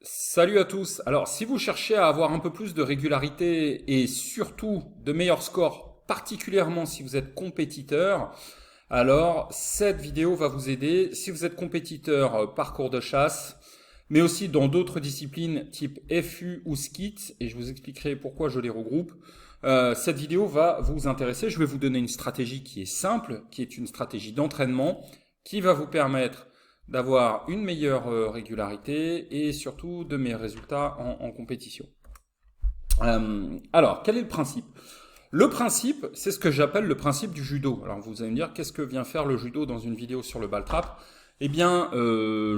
Salut à tous. Alors, si vous cherchez à avoir un peu plus de régularité et surtout de meilleurs scores, particulièrement si vous êtes compétiteur, alors cette vidéo va vous aider. Si vous êtes compétiteur parcours de chasse, mais aussi dans d'autres disciplines type FU ou SKIT, et je vous expliquerai pourquoi je les regroupe, cette vidéo va vous intéresser. Je vais vous donner une stratégie qui est simple, qui est une stratégie d'entraînement, qui va vous permettre d'avoir une meilleure régularité et surtout de meilleurs résultats en compétition. Alors, quel est le principe? Le principe, c'est ce que j'appelle le principe du judo. Alors, vous allez me dire, qu'est-ce que vient faire le judo dans une vidéo sur le ball trap? Eh bien,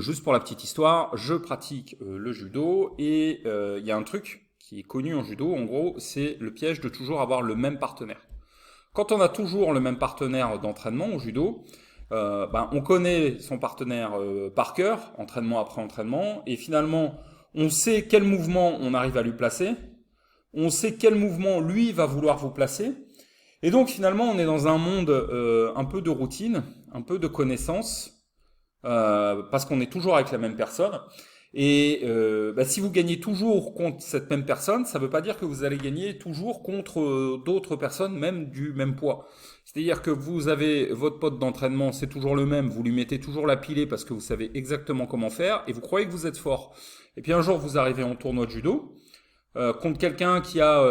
juste pour la petite histoire, je pratique le judo et il y a un truc qui est connu en judo, en gros, c'est le piège de toujours avoir le même partenaire. Quand on a toujours le même partenaire d'entraînement au judo, on connaît son partenaire par cœur, entraînement après entraînement, et finalement, on sait quel mouvement on arrive à lui placer, on sait quel mouvement lui va vouloir vous placer, et donc finalement, on est dans un monde un peu de routine, un peu de connaissance, parce qu'on est toujours avec la même personne. Et si vous gagnez toujours contre cette même personne, ça ne veut pas dire que vous allez gagner toujours contre d'autres personnes, même du même poids. C'est-à-dire que vous avez votre pote d'entraînement, c'est toujours le même, vous lui mettez toujours la pilée parce que vous savez exactement comment faire et vous croyez que vous êtes fort. Et puis un jour, vous arrivez en tournoi de judo, contre quelqu'un qui a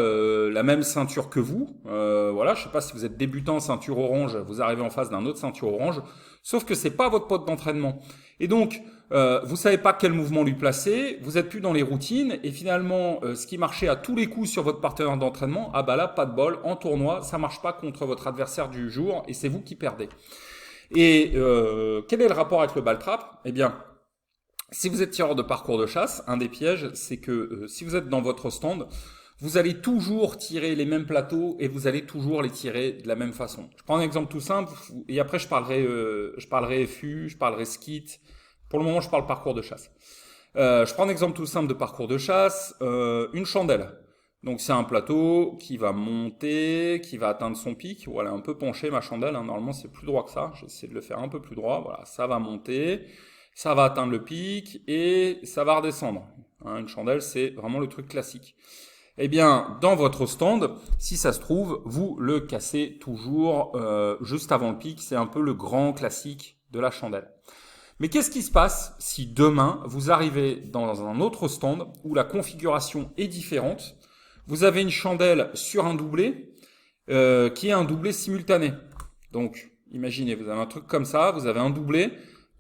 la même ceinture que vous. Voilà, je sais pas si vous êtes débutant ceinture orange, vous arrivez en face d'un autre ceinture orange, sauf que c'est pas votre pote d'entraînement. Et donc, vous savez pas quel mouvement lui placer, vous êtes plus dans les routines, et finalement, ce qui marchait à tous les coups sur votre partenaire d'entraînement, ah bah là, pas de bol, en tournoi, ça marche pas contre votre adversaire du jour, et c'est vous qui perdez. Et quel est le rapport avec le ball trap? Eh bien, si vous êtes tireur de parcours de chasse, un des pièges, c'est que si vous êtes dans votre stand, vous allez toujours tirer les mêmes plateaux et vous allez toujours les tirer de la même façon. Je prends un exemple tout simple et après je parlerai FU, je parlerai skit. Pour le moment, je parle parcours de chasse. Je prends un exemple tout simple de parcours de chasse, une chandelle. Donc c'est un plateau qui va monter, qui va atteindre son pic. Voilà, un peu penché ma chandelle. Hein. Normalement c'est plus droit que ça. J'essaie de le faire un peu plus droit. Voilà, ça va monter, ça va atteindre le pic et ça va redescendre. Hein, une chandelle c'est vraiment le truc classique. Eh bien, dans votre stand, si ça se trouve, vous le cassez toujours juste avant le pic. C'est un peu le grand classique de la chandelle. Mais qu'est-ce qui se passe si demain, vous arrivez dans un autre stand où la configuration est différente? Vous avez une chandelle sur un doublé qui est un doublé simultané. Donc, imaginez, vous avez un truc comme ça, vous avez un doublé,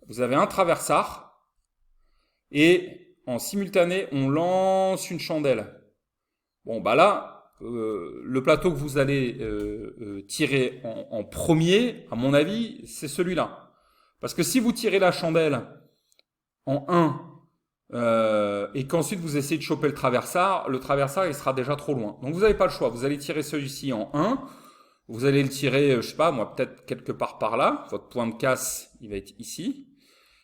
vous avez un traversard, et en simultané, on lance une chandelle. Bon, bah là, le plateau que vous allez tirer en premier, à mon avis, c'est celui-là. Parce que si vous tirez la chandelle en 1 et qu'ensuite vous essayez de choper le traversard il sera déjà trop loin. Donc vous n'avez pas le choix, vous allez tirer celui-ci en 1, vous allez le tirer, je sais pas, moi peut-être quelque part par là, votre point de casse il va être ici,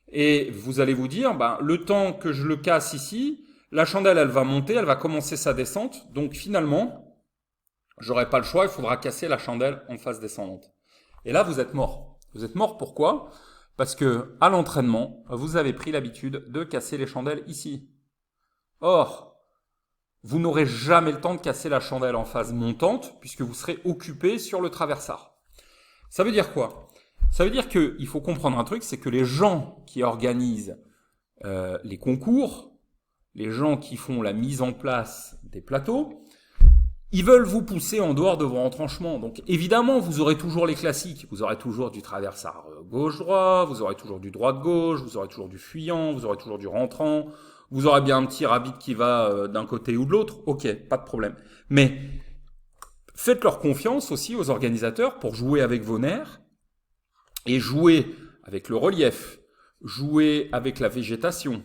et vous allez vous dire, le temps que je le casse ici, la chandelle elle va monter, elle va commencer sa descente, donc finalement, j'aurai pas le choix, il faudra casser la chandelle en phase descendante. Et là vous êtes mort. Vous êtes mort pourquoi? Parce que à l'entraînement, vous avez pris l'habitude de casser les chandelles ici. Or, vous n'aurez jamais le temps de casser la chandelle en phase montante puisque vous serez occupé sur le traversard. Ça veut dire quoi? Ça veut dire qu'il faut comprendre un truc, c'est que les gens qui organisent les concours, les gens qui font la mise en place des plateaux, ils veulent vous pousser en dehors de vos retranchements. Donc évidemment, vous aurez toujours les classiques. Vous aurez toujours du traversard gauche-droit, vous aurez toujours du droite-gauche, vous aurez toujours du fuyant, vous aurez toujours du rentrant, vous aurez bien un petit rabbit qui va d'un côté ou de l'autre. Ok, pas de problème. Mais faites leur confiance aussi aux organisateurs pour jouer avec vos nerfs et jouer avec le relief, jouer avec la végétation,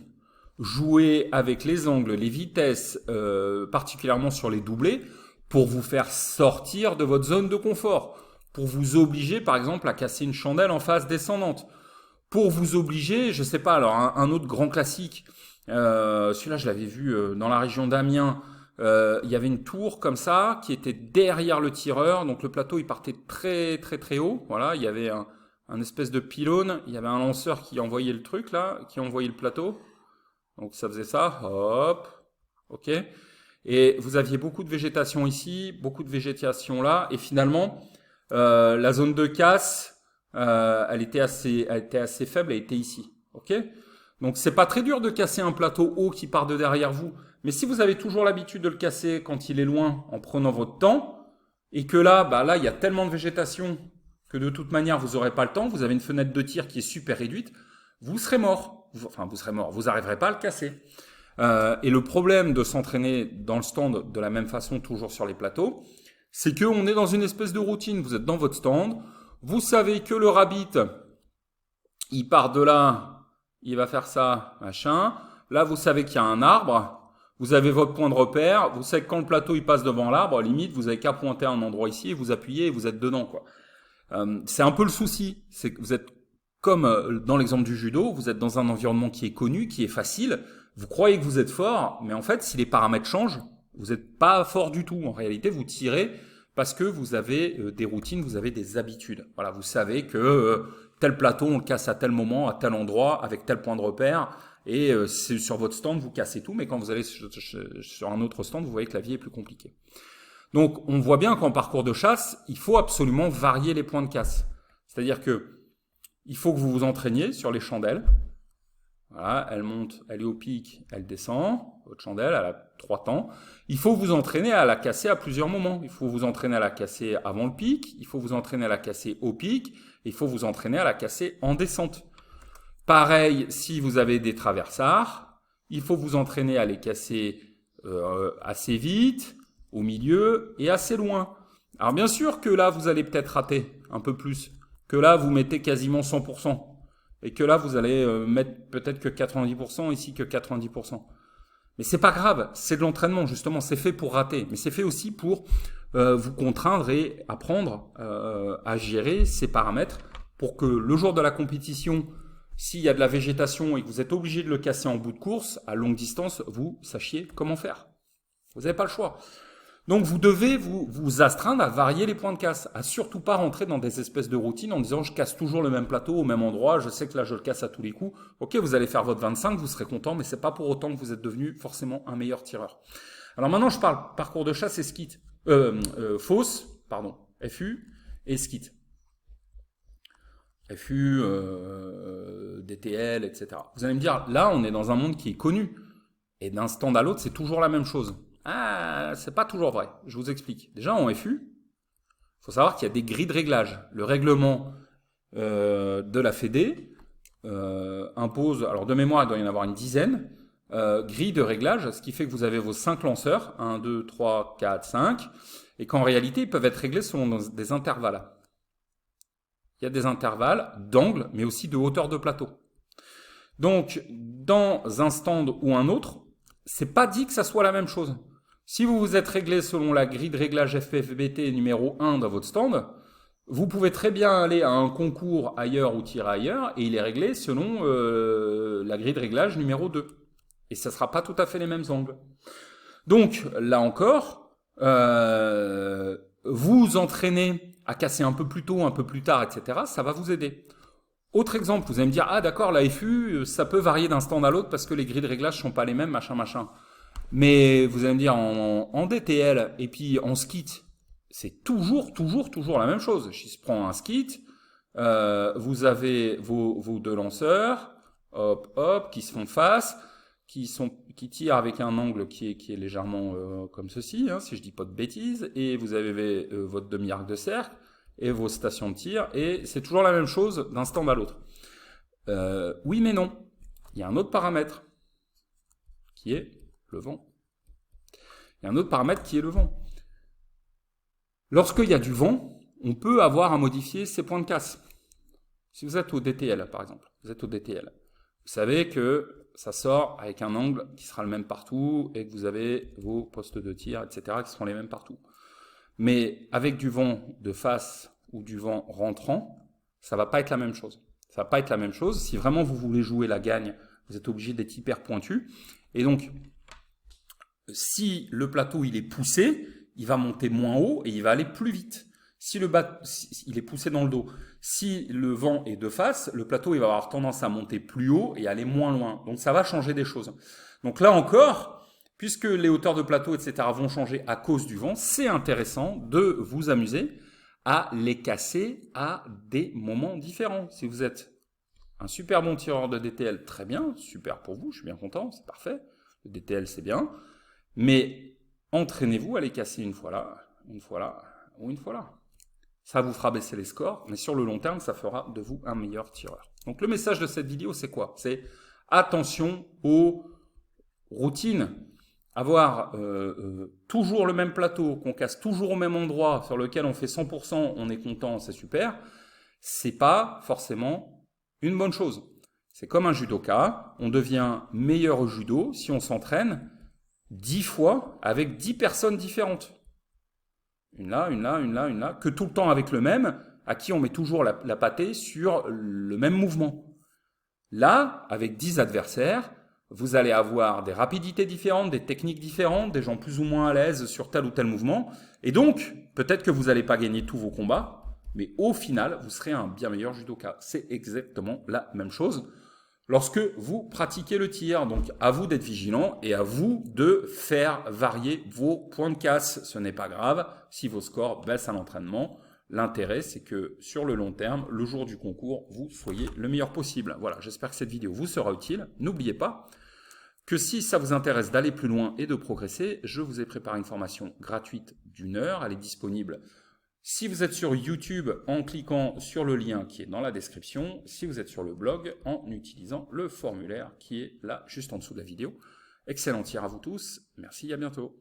jouer avec les angles, les vitesses, particulièrement sur les doublés, pour vous faire sortir de votre zone de confort, pour vous obliger par exemple à casser une chandelle en phase descendante, pour vous obliger, je sais pas, alors un autre grand classique, celui-là je l'avais vu dans la région d'Amiens, il y avait une tour comme ça qui était derrière le tireur, donc le plateau il partait très très très haut, voilà, il y avait un espèce de pylône, il y avait un lanceur qui envoyait le truc là, qui envoyait le plateau. Donc ça faisait ça, hop, ok. Et vous aviez beaucoup de végétation ici, beaucoup de végétation là, et finalement, la zone de casse, elle était assez faible, elle était ici, ok. Donc c'est pas très dur de casser un plateau haut qui part de derrière vous, mais si vous avez toujours l'habitude de le casser quand il est loin, en prenant votre temps, et que là, bah là, il y a tellement de végétation que de toute manière, vous n'aurez pas le temps, vous avez une fenêtre de tir qui est super réduite, vous serez mort. Enfin, vous serez mort, vous n'arriverez pas à le casser. Et le problème de s'entraîner dans le stand de la même façon, toujours sur les plateaux, c'est qu'on est dans une espèce de routine. Vous êtes dans votre stand, vous savez que le rabbit, il part de là, il va faire ça, machin. Là, vous savez qu'il y a un arbre. Vous avez votre point de repère. Vous savez que quand le plateau il passe devant l'arbre, limite, vous avez qu'à pointer à un endroit ici et vous appuyez et vous êtes dedans, quoi. C'est un peu le souci. C'est que vous êtes comme dans l'exemple du judo, vous êtes dans un environnement qui est connu, qui est facile. Vous croyez que vous êtes fort, mais en fait, si les paramètres changent, vous n'êtes pas fort du tout. En réalité, vous tirez parce que vous avez des routines, vous avez des habitudes. Voilà, vous savez que tel plateau, on le casse à tel moment, à tel endroit, avec tel point de repère. Et c'est sur votre stand, vous cassez tout, mais quand vous allez sur un autre stand, vous voyez que la vie est plus compliquée. Donc, on voit bien qu'en parcours de chasse, il faut absolument varier les points de casse. C'est-à-dire que il faut que vous vous entraîniez sur les chandelles. Voilà, elle monte, elle est au pic, elle descend. Votre chandelle, elle a 3 temps. Il faut vous entraîner à la casser à plusieurs moments. Il faut vous entraîner à la casser avant le pic. Il faut vous entraîner à la casser au pic. Il faut vous entraîner à la casser en descente. Pareil, si vous avez des traversards, il faut vous entraîner à les casser assez vite, au milieu et assez loin. Alors bien sûr que là, vous allez peut-être rater un peu plus. Que là, vous mettez quasiment 100%. Et que là, vous allez mettre peut-être que 90%, ici que 90%. Mais c'est pas grave, c'est de l'entraînement, justement, c'est fait pour rater. Mais c'est fait aussi pour vous contraindre et apprendre à gérer ces paramètres pour que le jour de la compétition, s'il y a de la végétation et que vous êtes obligé de le casser en bout de course, à longue distance, vous sachiez comment faire. Vous n'avez pas le choix. Donc vous devez vous astreindre à varier les points de casse, à surtout pas rentrer dans des espèces de routines en disant je casse toujours le même plateau au même endroit, je sais que là je le casse à tous les coups. Ok, vous allez faire votre 25, vous serez content, mais c'est pas pour autant que vous êtes devenu forcément un meilleur tireur. Alors maintenant je parle parcours de chasse et skit, fosse, pardon, FU et skit. FU, DTL, etc. Vous allez me dire, là on est dans un monde qui est connu, et d'un stand à l'autre c'est toujours la même chose. Ah, c'est pas toujours vrai. Je vous explique. Déjà, en FU, il faut savoir qu'il y a des grilles de réglage. Le règlement de la Fédé impose, alors de mémoire, il doit y en avoir une dizaine, grilles de réglage, ce qui fait que vous avez vos 5 lanceurs, 1, 2, 3, 4, 5, et qu'en réalité, ils peuvent être réglés selon des intervalles. Il y a des intervalles d'angle, mais aussi de hauteur de plateau. Donc, dans un stand ou un autre, c'est pas dit que ça soit la même chose. Si vous vous êtes réglé selon la grille de réglage FFBT numéro 1 dans votre stand, vous pouvez très bien aller à un concours ailleurs ou tirer ailleurs et il est réglé selon la grille de réglage numéro 2. Et ça ne sera pas tout à fait les mêmes angles. Donc, là encore, vous entraînez à casser un peu plus tôt, un peu plus tard, etc. Ça va vous aider. Autre exemple, vous allez me dire, ah d'accord, la FU, ça peut varier d'un stand à l'autre parce que les grilles de réglage sont pas les mêmes, machin, machin. Mais vous allez me dire, en DTL et puis en skit, c'est toujours la même chose. Si je prends un skit, vous avez vos 2 lanceurs, hop, hop, qui se font face, qui tirent avec un angle qui est légèrement comme ceci, hein, si je dis pas de bêtises, et vous avez votre demi-arc de cercle, et vos stations de tir, et c'est toujours la même chose d'un stand à l'autre. Oui mais non, il y a un autre paramètre, qui est le vent. Il y a un autre paramètre qui est le vent. Lorsqu'il y a du vent, on peut avoir à modifier ces points de casse. Si vous êtes au DTL, par exemple, vous êtes au DTL, vous savez que ça sort avec un angle qui sera le même partout, et que vous avez vos postes de tir, etc., qui seront les mêmes partout. Mais avec du vent de face ou du vent rentrant, ça va pas être la même chose. Ça va pas être la même chose. Si vraiment vous voulez jouer la gagne, vous êtes obligé d'être hyper pointu. Et donc, si le plateau il est poussé, il va monter moins haut et il va aller plus vite. Si il est poussé dans le dos. Si le vent est de face, le plateau il va avoir tendance à monter plus haut et aller moins loin. Donc ça va changer des choses. Donc là encore, puisque les hauteurs de plateau, etc. vont changer à cause du vent, c'est intéressant de vous amuser à les casser à des moments différents. Si vous êtes un super bon tireur de DTL, très bien, super pour vous, je suis bien content, c'est parfait. Le DTL, c'est bien. Mais entraînez-vous à les casser une fois là ou une fois là. Ça vous fera baisser les scores, mais sur le long terme, ça fera de vous un meilleur tireur. Donc le message de cette vidéo, c'est quoi? C'est attention aux routines. Avoir toujours le même plateau, qu'on casse toujours au même endroit, sur lequel on fait 100%, on est content, c'est super, c'est pas forcément une bonne chose. C'est comme un judoka, on devient meilleur au judo si on s'entraîne 10 fois avec 10 personnes différentes. Une là, que tout le temps avec le même, à qui on met toujours la pâtée sur le même mouvement. Là, avec 10 adversaires, vous allez avoir des rapidités différentes, des techniques différentes, des gens plus ou moins à l'aise sur tel ou tel mouvement. Et donc, peut-être que vous n'allez pas gagner tous vos combats, mais au final, vous serez un bien meilleur judoka. C'est exactement la même chose lorsque vous pratiquez le tir. Donc, à vous d'être vigilant et à vous de faire varier vos points de casse. Ce n'est pas grave si vos scores baissent à l'entraînement. L'intérêt, c'est que sur le long terme, le jour du concours, vous soyez le meilleur possible. Voilà, j'espère que cette vidéo vous sera utile. N'oubliez pas que si ça vous intéresse d'aller plus loin et de progresser, je vous ai préparé une formation gratuite d'1 heure. Elle est disponible si vous êtes sur YouTube en cliquant sur le lien qui est dans la description, si vous êtes sur le blog en utilisant le formulaire qui est là juste en dessous de la vidéo. Excellent tir à vous tous, merci, à bientôt.